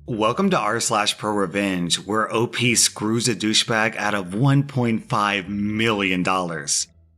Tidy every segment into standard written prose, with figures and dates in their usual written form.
Welcome to rSlash Prorevenge, where OP screws a douchebag out of $1.5 million.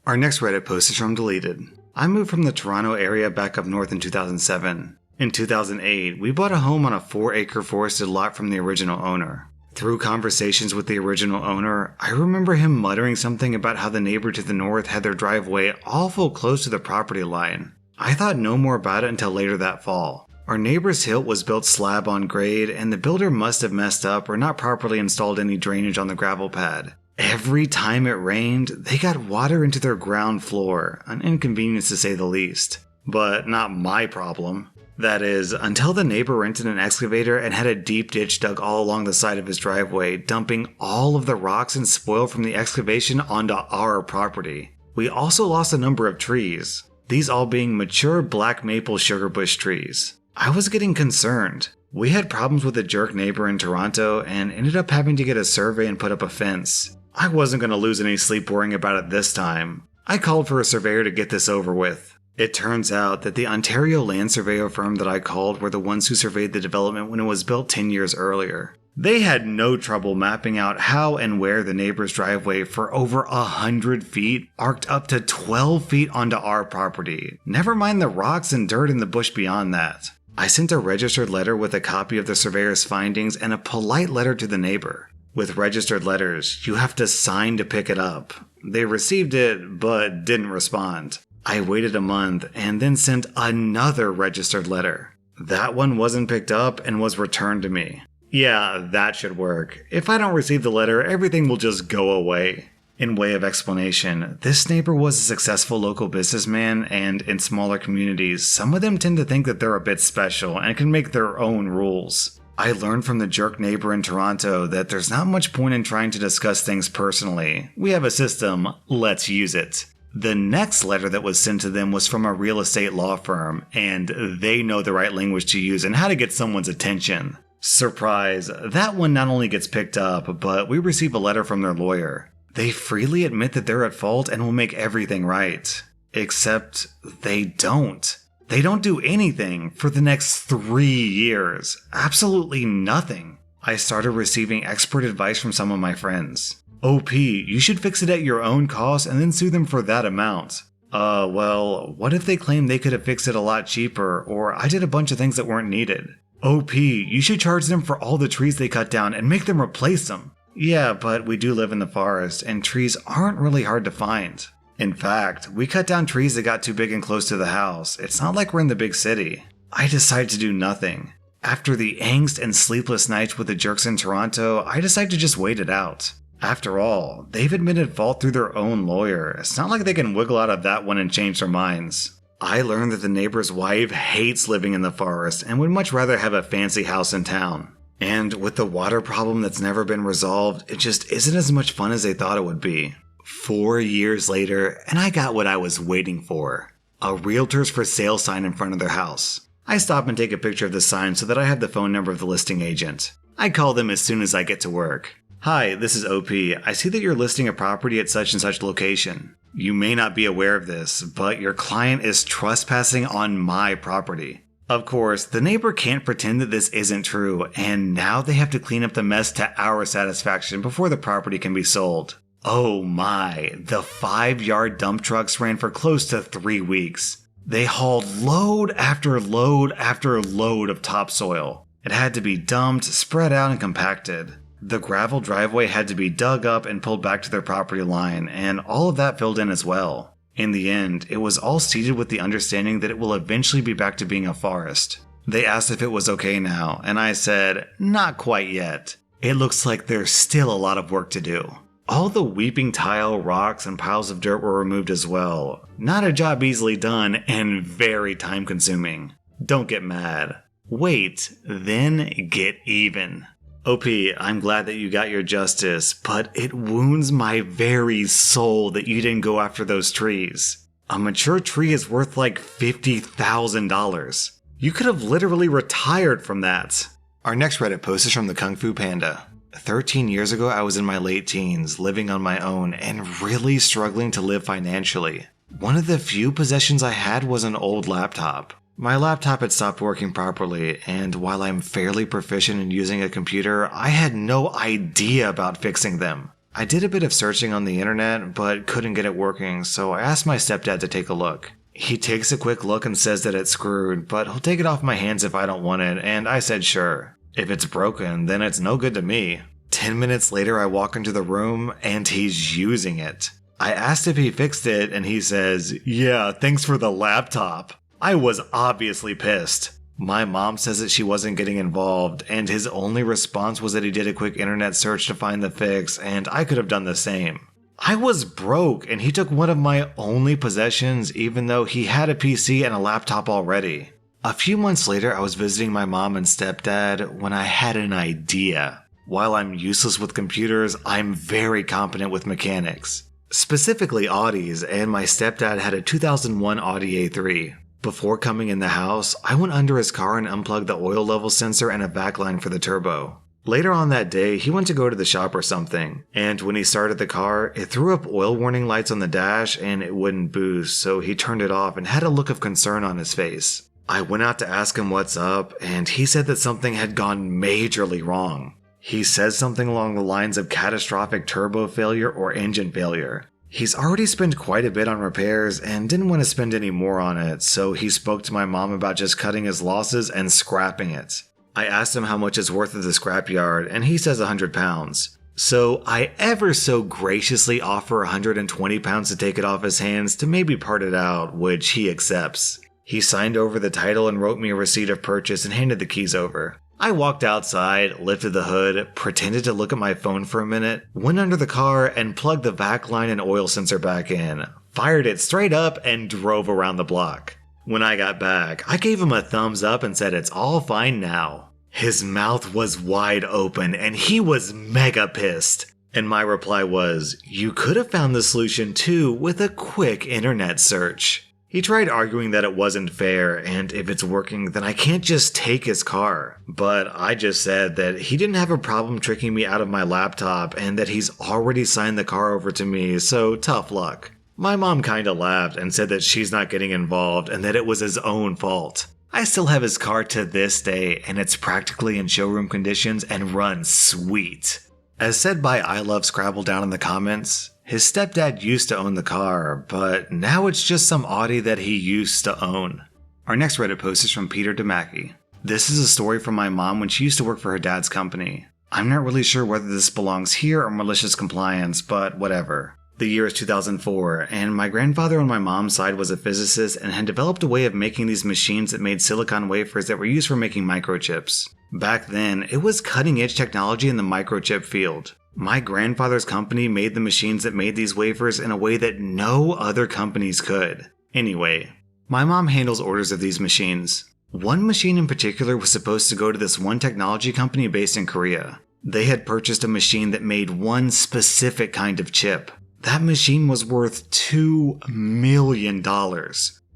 Our next Reddit post is from Deleted. I moved from the Toronto area back up north in 2007. In 2008, we bought a home on a 4-acre forested lot from the original owner. Through conversations with the original owner, I remember him muttering something about how the neighbor to the north had their driveway awful close to the property line. I thought no more about it until later that fall. Our neighbor's hilt was built slab on grade, and the builder must have messed up or not properly installed any drainage on the gravel pad. Every time it rained, they got water into their ground floor, an inconvenience to say the least. But not my problem. That is, until the neighbor rented an excavator and had a deep ditch dug all along the side of his driveway, dumping all of the rocks and spoil from the excavation onto our property. We also lost a number of trees, these all being mature black maple sugar bush trees. I was getting concerned. We had problems with a jerk neighbor in Toronto and ended up having to get a survey and put up a fence. I wasn't going to lose any sleep worrying about it this time. I called for a surveyor to get this over with. It turns out that the Ontario land surveyor firm that I called were the ones who surveyed the development when it was built 10 years earlier. They had no trouble mapping out how and where the neighbor's driveway for over 100 feet arced up to 12 feet onto our property. Never mind the rocks and dirt in the bush beyond that. I sent a registered letter with a copy of the surveyor's findings and a polite letter to the neighbor. With registered letters, you have to sign to pick it up. They received it, but didn't respond. I waited a month and then sent another registered letter. That one wasn't picked up and was returned to me. Yeah, that should work. If I don't receive the letter, everything will just go away. In way of explanation, this neighbor was a successful local businessman, and in smaller communities, some of them tend to think that they're a bit special and can make their own rules. I learned from the jerk neighbor in Toronto that there's not much point in trying to discuss things personally. We have a system, let's use it. The next letter that was sent to them was from a real estate law firm, and they know the right language to use and how to get someone's attention. Surprise, that one not only gets picked up, but we receive a letter from their lawyer. They freely admit that they're at fault and will make everything right. Except they don't. They don't do anything for the next 3 years. Absolutely nothing. I started receiving expert advice from some of my friends. OP, you should fix it at your own cost and then sue them for that amount. Well, what if they claim they could have fixed it a lot cheaper, or I did a bunch of things that weren't needed? OP, you should charge them for all the trees they cut down and make them replace them. Yeah, but we do live in the forest, and trees aren't really hard to find. In fact, we cut down trees that got too big and close to the house. It's not like we're in the big city. I decided to do nothing. After the angst and sleepless nights with the jerks in Toronto, I decided to just wait it out. After all, they've admitted fault through their own lawyer. It's not like they can wiggle out of that one and change their minds. I learned that the neighbor's wife hates living in the forest and would much rather have a fancy house in town. And with the water problem that's never been resolved, it just isn't as much fun as they thought it would be. 4 years later, and I got what I was waiting for. A realtors for sale sign in front of their house. I stop and take a picture of the sign so that I have the phone number of the listing agent. I call them as soon as I get to work. Hi, this is OP. I see that you're listing a property at such and such location. You may not be aware of this, but your client is trespassing on my property. Of course, the neighbor can't pretend that this isn't true, and now they have to clean up the mess to our satisfaction before the property can be sold. Oh my, the 5-yard dump trucks ran for close to 3 weeks. They hauled load after load after load of topsoil. It had to be dumped, spread out, and compacted. The gravel driveway had to be dug up and pulled back to their property line, and all of that filled in as well. In the end, it was all seeded with the understanding that it will eventually be back to being a forest. They asked if it was okay now, and I said, not quite yet. It looks like there's still a lot of work to do. All the weeping tile, rocks, and piles of dirt were removed as well. Not a job easily done, and very time consuming. Don't get mad. Wait, then get even. OP, I'm glad that you got your justice, but it wounds my very soul that you didn't go after those trees. A mature tree is worth like $50,000. You could have literally retired from that. Our next Reddit post is from the Kung Fu Panda. 13 years ago, I was in my late teens, living on my own, and really struggling to live financially. One of the few possessions I had was an old laptop. My laptop had stopped working properly, and while I'm fairly proficient in using a computer, I had no idea about fixing them. I did a bit of searching on the internet, but couldn't get it working, so I asked my stepdad to take a look. He takes a quick look and says that it's screwed, but he'll take it off my hands if I don't want it, and I said sure. If it's broken, then it's no good to me. 10 minutes later, I walk into the room, and he's using it. I asked if he fixed it, and he says, "Yeah, thanks for the laptop." I was obviously pissed. My mom says that she wasn't getting involved, and his only response was that he did a quick internet search to find the fix, and I could have done the same. I was broke, and he took one of my only possessions even though he had a PC and a laptop already. A few months later, I was visiting my mom and stepdad when I had an idea. While I'm useless with computers, I'm very competent with mechanics. Specifically Audis, and my stepdad had a 2001 Audi A3. Before coming in the house, I went under his car and unplugged the oil level sensor and a backline for the turbo. Later on that day, he went to go to the shop or something, and when he started the car, it threw up oil warning lights on the dash and it wouldn't boost, so he turned it off and had a look of concern on his face. I went out to ask him what's up, and he said that something had gone majorly wrong. He says something along the lines of catastrophic turbo failure or engine failure. He's already spent quite a bit on repairs and didn't want to spend any more on it, so he spoke to my mom about just cutting his losses and scrapping it. I asked him how much it's worth at the scrapyard, and he says 100 pounds. So I ever so graciously offer 120 pounds to take it off his hands to maybe part it out, which he accepts. He signed over the title and wrote me a receipt of purchase and handed the keys over. I walked outside, lifted the hood, pretended to look at my phone for a minute, went under the car and plugged the vac line and oil sensor back in, fired it straight up and drove around the block. When I got back, I gave him a thumbs up and said it's all fine now. His mouth was wide open and he was mega pissed. And my reply was, "You could have found the solution too with a quick internet search." He tried arguing that it wasn't fair, and if it's working, then I can't just take his car. But I just said that he didn't have a problem tricking me out of my laptop, and that he's already signed the car over to me, so tough luck. My mom kinda laughed and said that she's not getting involved and that it was his own fault. I still have his car to this day, and it's practically in showroom conditions and runs sweet. As said by I Love Scrabble down in the comments, his stepdad used to own the car, but now it's just some Audi that he used to own. Our next Reddit post is from Peter DeMackey. This is a story from my mom when she used to work for her dad's company. I'm not really sure whether this belongs here or malicious compliance, but whatever. The year is 2004, and my grandfather on my mom's side was a physicist and had developed a way of making these machines that made silicon wafers that were used for making microchips. Back then, it was cutting-edge technology in the microchip field. My grandfather's company made the machines that made these wafers in a way that no other companies could. Anyway, my mom handles orders of these machines. One machine in particular was supposed to go to this one technology company based in Korea. They had purchased a machine that made one specific kind of chip. That machine was worth $2 million.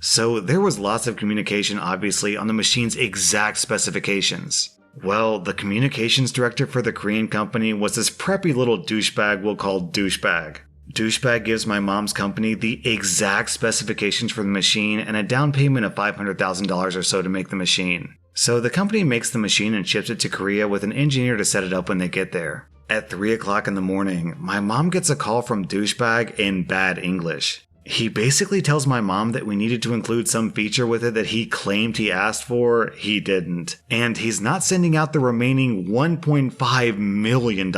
So there was lots of communication obviously on the machine's exact specifications. Well, the communications director for the Korean company was this preppy little douchebag we'll call Douchebag. Douchebag gives my mom's company the exact specifications for the machine and a down payment of $500,000 or so to make the machine. So the company makes the machine and ships it to Korea with an engineer to set it up when they get there. At 3 o'clock in the morning, my mom gets a call from Douchebag in bad English. He basically tells my mom that we needed to include some feature with it that he claimed he asked for, he didn't. And he's not sending out the remaining $1.5 million.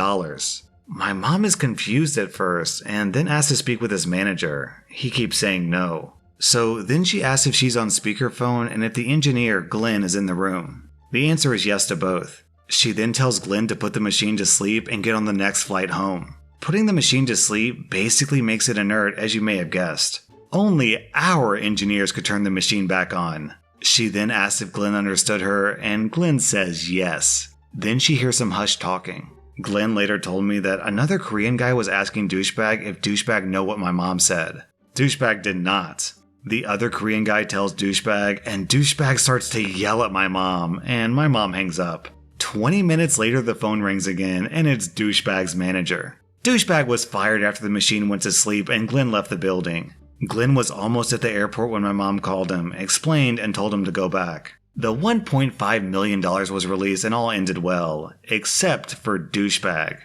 My mom is confused at first, and then asks to speak with his manager. He keeps saying no. So then she asks if she's on speakerphone and if the engineer, Glenn, is in the room. The answer is yes to both. She then tells Glenn to put the machine to sleep and get on the next flight home. Putting the machine to sleep basically makes it inert, as you may have guessed. Only our engineers could turn the machine back on. She then asks if Glenn understood her, and Glenn says yes. Then she hears some hushed talking. Glenn later told me that another Korean guy was asking Douchebag if Douchebag know what my mom said. Douchebag did not. The other Korean guy tells Douchebag, and Douchebag starts to yell at my mom, and my mom hangs up. 20 minutes later, the phone rings again, and it's Douchebag's manager. Douchebag was fired after the machine went to sleep and Glenn left the building. Glenn was almost at the airport when my mom called him, explained, and told him to go back. The $1.5 million was released and all ended well, except for douchebag.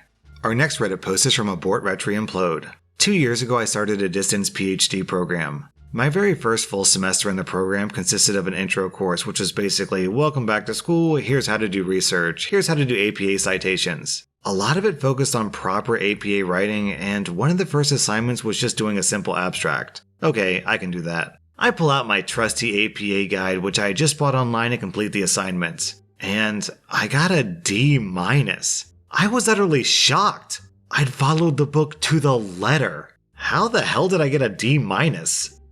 Our next Reddit post is from Abort Retry Implode. 2 years ago I started a distance PhD program. My very first full semester in the program consisted of an intro course, which was basically, welcome back to school, here's how to do research, here's how to do APA citations. A lot of it focused on proper APA writing, and one of the first assignments was just doing a simple abstract. Okay, I can do that. I pull out my trusty APA guide, which I just bought online to complete the assignment. And I got a D-. I was utterly shocked. I'd followed the book to the letter. How the hell did I get a D-?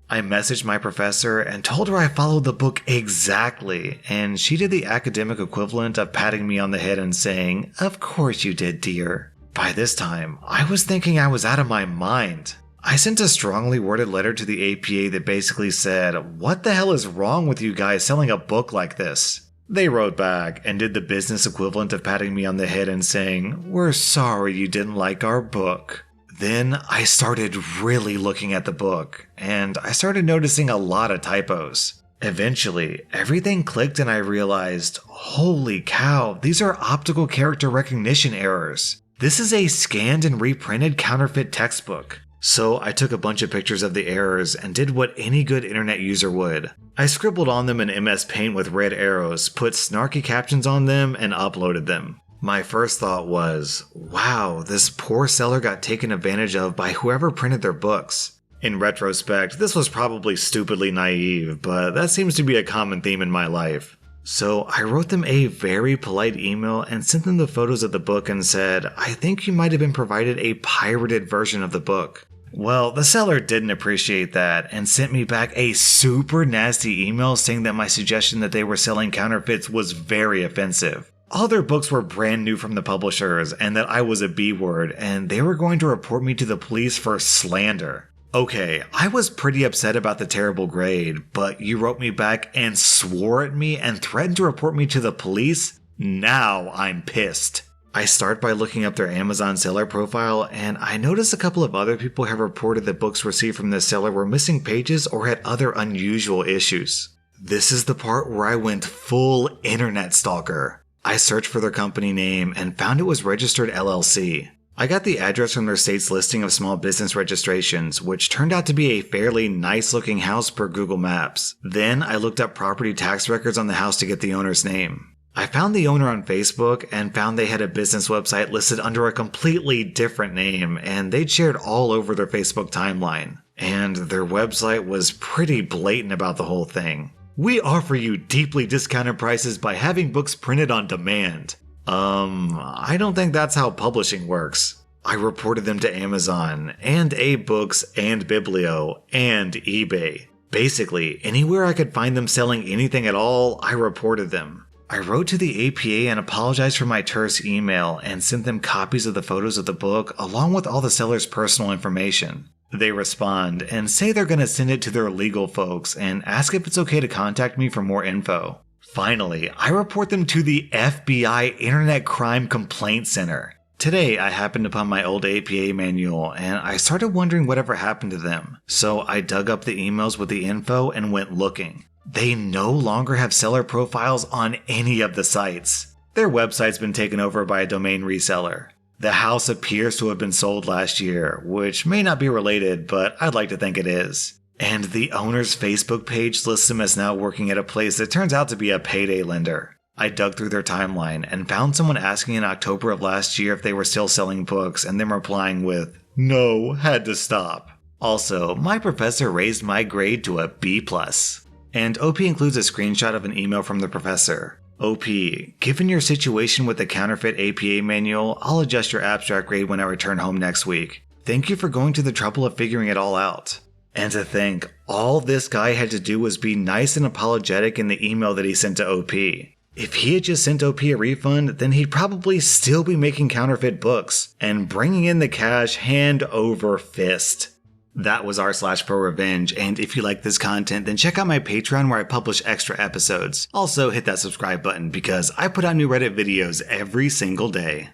I messaged my professor and told her I followed the book exactly, and she did the academic equivalent of patting me on the head and saying, "Of course you did, dear." By this time, I was thinking I was out of my mind. I sent a strongly worded letter to the APA that basically said, "What the hell is wrong with you guys selling a book like this?" They wrote back and did the business equivalent of patting me on the head and saying, "We're sorry you didn't like our book." Then I started really looking at the book, and I started noticing a lot of typos. Eventually, everything clicked and I realized, holy cow, these are optical character recognition errors. This is a scanned and reprinted counterfeit textbook. So I took a bunch of pictures of the errors and did what any good internet user would. I scribbled on them in MS Paint with red arrows, put snarky captions on them, and uploaded them. My first thought was, wow, this poor seller got taken advantage of by whoever printed their books. In retrospect, this was probably stupidly naive, but that seems to be a common theme in my life. So I wrote them a very polite email and sent them the photos of the book and said, I think you might have been provided a pirated version of the book. Well, the seller didn't appreciate that and sent me back a super nasty email saying that my suggestion that they were selling counterfeits was very offensive. All their books were brand new from the publishers and that I was a B-word and they were going to report me to the police for slander. Okay, I was pretty upset about the terrible grade, but you wrote me back and swore at me and threatened to report me to the police? Now I'm pissed. I start by looking up their Amazon seller profile, and I notice a couple of other people have reported that books received from this seller were missing pages or had other unusual issues. This is the part where I went full internet stalker. I searched for their company name and found it was registered LLC. I got the address from their state's listing of small business registrations, which turned out to be a fairly nice looking house per Google Maps. Then I looked up property tax records on the house to get the owner's name. I found the owner on Facebook and found they had a business website listed under a completely different name, and they'd shared all over their Facebook timeline. And their website was pretty blatant about the whole thing. We offer you deeply discounted prices by having books printed on demand. I don't think that's how publishing works. I reported them to Amazon, and AbeBooks, and Biblio, and eBay. Basically, anywhere I could find them selling anything at all, I reported them. I wrote to the APA and apologized for my terse email and sent them copies of the photos of the book along with all the seller's personal information. They respond and say they're going to send it to their legal folks and ask if it's okay to contact me for more info. Finally, I report them to the FBI Internet Crime Complaint Center. Today, I happened upon my old APA manual and I started wondering whatever happened to them. So I dug up the emails with the info and went looking. They no longer have seller profiles on any of the sites. Their website's been taken over by a domain reseller. The house appears to have been sold last year, which may not be related, but I'd like to think it is. And the owner's Facebook page lists him as now working at a place that turns out to be a payday lender. I dug through their timeline and found someone asking in October of last year if they were still selling books and them replying with, "No, had to stop." Also, my professor raised my grade to a B+. And OP includes a screenshot of an email from the professor. OP, given your situation with the counterfeit APA manual, I'll adjust your abstract grade when I return home next week. Thank you for going to the trouble of figuring it all out. And to think, all this guy had to do was be nice and apologetic in the email that he sent to OP. If he had just sent OP a refund, then he'd probably still be making counterfeit books and bringing in the cash hand over fist. That was rSlash_Prorevenge, and if you like this content, then check out my Patreon where I publish extra episodes. Also, hit that subscribe button because I put out new Reddit videos every single day.